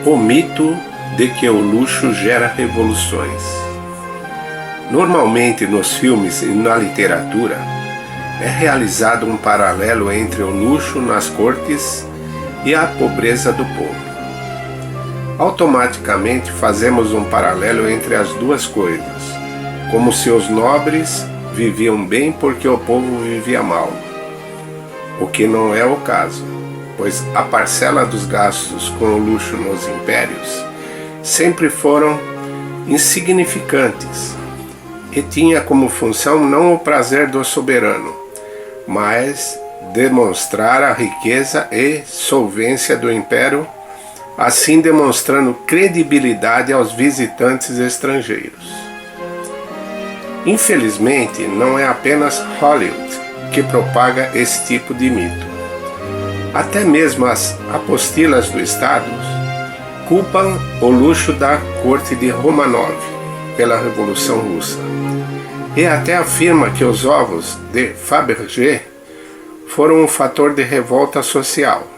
O mito de que o luxo gera revoluções. Normalmente nos filmes e na literatura é realizado um paralelo entre o luxo nas cortes e a pobreza do povo. Automaticamente fazemos um paralelo entre as duas coisas, como se os nobres viviam bem porque o povo vivia mal, o que não é o caso, pois a parcela dos gastos com o luxo nos impérios sempre foram insignificantes e tinha como função não o prazer do soberano, mas demonstrar a riqueza e solvência do império, assim demonstrando credibilidade aos visitantes estrangeiros. Infelizmente, não é apenas Hollywood que propaga esse tipo de mito. Até mesmo as apostilas do Estado culpam o luxo da corte de Romanov pela Revolução Russa e até afirma que os ovos de Fabergé foram um fator de revolta social.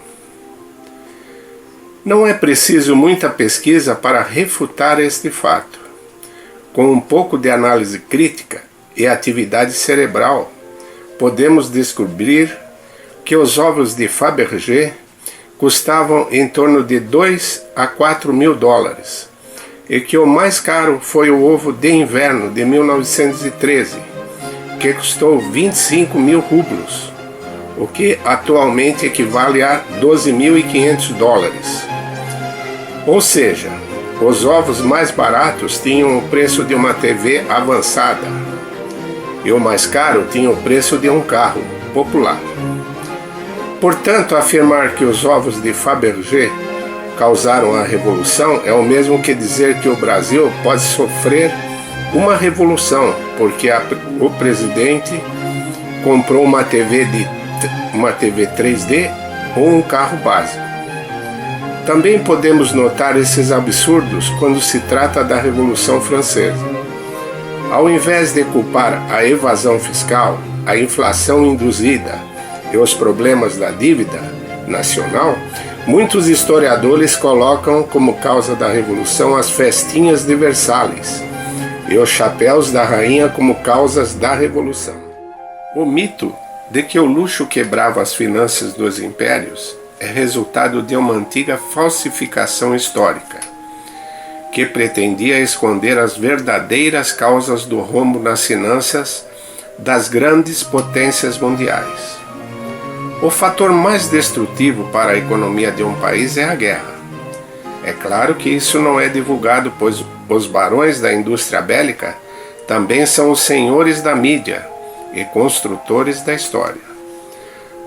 Não é preciso muita pesquisa para refutar este fato. Com um pouco de análise crítica e atividade cerebral, podemos descobrir que os ovos de Fabergé custavam em torno de 2 a 4 mil dólares e que o mais caro foi o ovo de inverno de 1913, que custou 25 mil rublos, o que atualmente equivale a 12.500 dólares. Ou seja, os ovos mais baratos tinham o preço de uma TV avançada e o mais caro tinha o preço de um carro popular. Portanto, afirmar que os ovos de Fabergé causaram a revolução é o mesmo que dizer que o Brasil pode sofrer uma revolução porque o presidente comprou uma TV 3D ou um carro básico. Também podemos notar esses absurdos quando se trata da Revolução Francesa. Ao invés de culpar a evasão fiscal, a inflação induzida e os problemas da dívida nacional, muitos historiadores colocam como causa da Revolução as festinhas de Versalhes e os chapéus da rainha como causas da Revolução. O mito de que o luxo quebrava as finanças dos impérios é resultado de uma antiga falsificação histórica, que pretendia esconder as verdadeiras causas do rombo nas finanças das grandes potências mundiais. O fator mais destrutivo para a economia de um país é a guerra. É claro que isso não é divulgado, pois os barões da indústria bélica também são os senhores da mídia e construtores da história.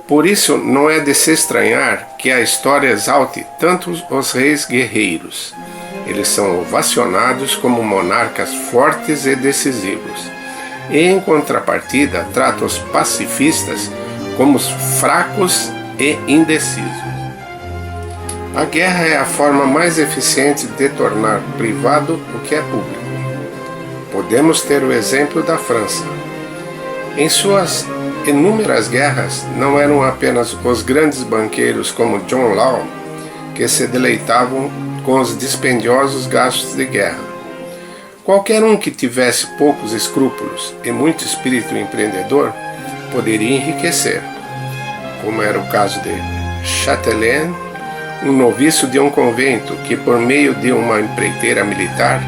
Por isso, não é de se estranhar que a história exalte tanto os reis guerreiros. Eles são ovacionados como monarcas fortes e decisivos, e em contrapartida trata os pacifistas como fracos e indecisos. A guerra é a forma mais eficiente de tornar privado o que é público. Podemos ter o exemplo da França. Em suas inúmeras guerras, não eram apenas os grandes banqueiros como John Law que se deleitavam com os dispendiosos gastos de guerra. Qualquer um que tivesse poucos escrúpulos e muito espírito empreendedor poderia enriquecer, como era o caso de Châtelain, um noviço de um convento que, por meio de uma empreiteira militar,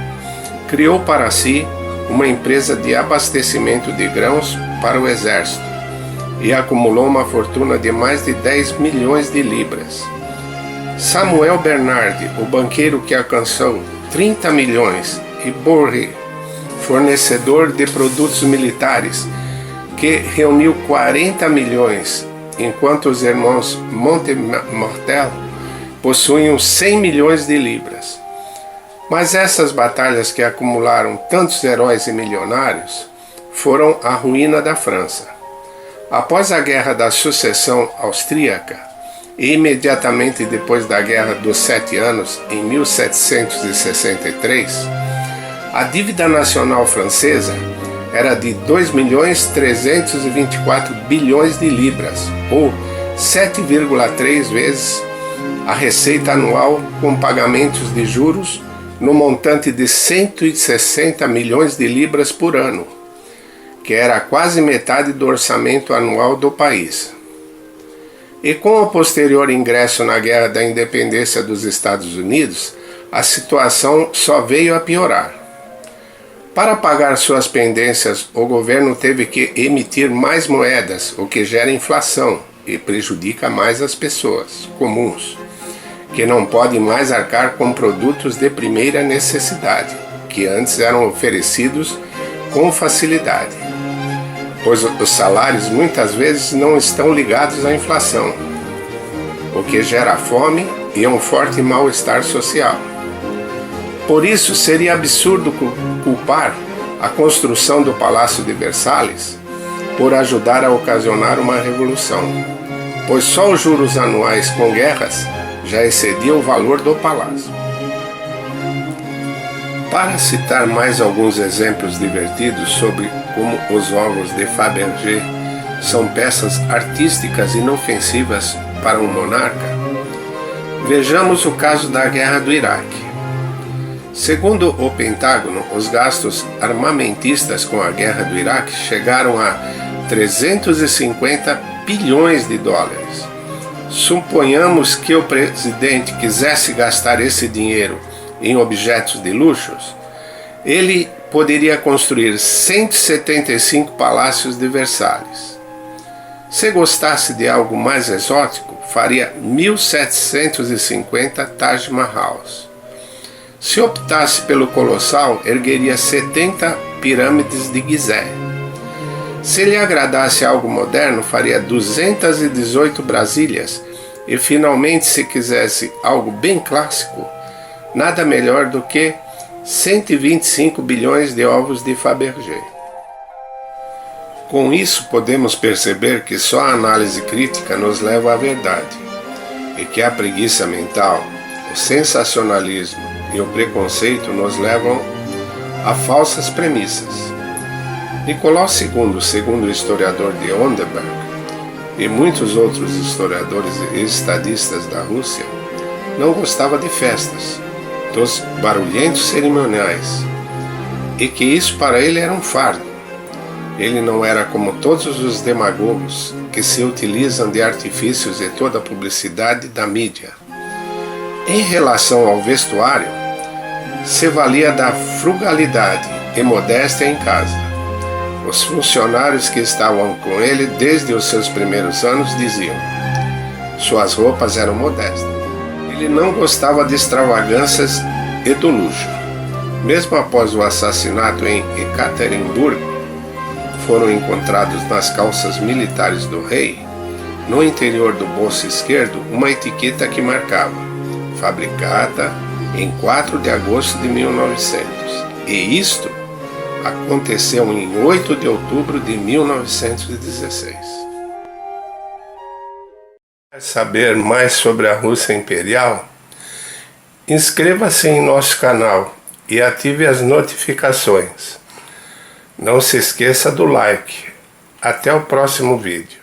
criou para si uma empresa de abastecimento de grãos para o exército e acumulou uma fortuna de mais de 10 milhões de libras. Samuel Bernard, o banqueiro que alcançou 30 milhões, e Bourret, fornecedor de produtos militares, que reuniu 40 milhões, enquanto os irmãos Montemortel possuíam 100 milhões de libras. Mas essas batalhas que acumularam tantos heróis e milionários foram a ruína da França. Após a Guerra da Sucessão Austríaca, e imediatamente depois da Guerra dos 7 Anos, em 1763, a dívida nacional francesa era de 2.324 bilhões de libras, ou 7,3 vezes a receita anual com pagamentos de juros no montante de 160 milhões de libras por ano, que era quase metade do orçamento anual do país. E com o posterior ingresso na Guerra da Independência dos Estados Unidos, a situação só veio a piorar. Para pagar suas pendências, o governo teve que emitir mais moedas, o que gera inflação e prejudica mais as pessoas comuns, que não podem mais arcar com produtos de primeira necessidade, que antes eram oferecidos com facilidade, pois os salários muitas vezes não estão ligados à inflação, o que gera fome e um forte mal-estar social. Por isso, seria absurdo culpar a construção do Palácio de Versalhes por ajudar a ocasionar uma revolução, pois só os juros anuais com guerras já excediam o valor do palácio. Para citar mais alguns exemplos divertidos sobre como os ovos de Fabergé são peças artísticas inofensivas para um monarca, vejamos o caso da Guerra do Iraque. Segundo o Pentágono, os gastos armamentistas com a Guerra do Iraque chegaram a 350 bilhões de dólares. Suponhamos que o presidente quisesse gastar esse dinheiro em objetos de luxos, ele poderia construir 175 palácios de Versalhes. Se gostasse de algo mais exótico, faria 1.750 Taj Mahals. Se optasse pelo colossal, ergueria 70 pirâmides de Gizé. Se lhe agradasse algo moderno, faria 218 Brasílias. E finalmente, se quisesse algo bem clássico, nada melhor do que 125 bilhões de ovos de Fabergé. Com isso, podemos perceber que só a análise crítica nos leva à verdade, e que a preguiça mental, o sensacionalismo e o preconceito nos levam a falsas premissas. Nicolau II, segundo o historiador de Onderberg, e muitos outros historiadores e estadistas da Rússia, não gostava de festas, dos barulhentos cerimoniais, e que isso para ele era um fardo. Ele não era como todos os demagogos que se utilizam de artifícios e toda a publicidade da mídia. Em relação ao vestuário, se valia da frugalidade e modéstia em casa. Os funcionários que estavam com ele desde os seus primeiros anos diziam: suas roupas eram modestas. Ele não gostava de extravagâncias e do luxo. Mesmo após o assassinato em Ekaterimburgo, foram encontrados nas calças militares do rei, no interior do bolso esquerdo, uma etiqueta que marcava: fabricada em 4 de agosto de 1900. E isto aconteceu em 8 de outubro de 1916. Quer saber mais sobre a Rússia Imperial? Inscreva-se em nosso canal e ative as notificações. Não se esqueça do like. Até o próximo vídeo.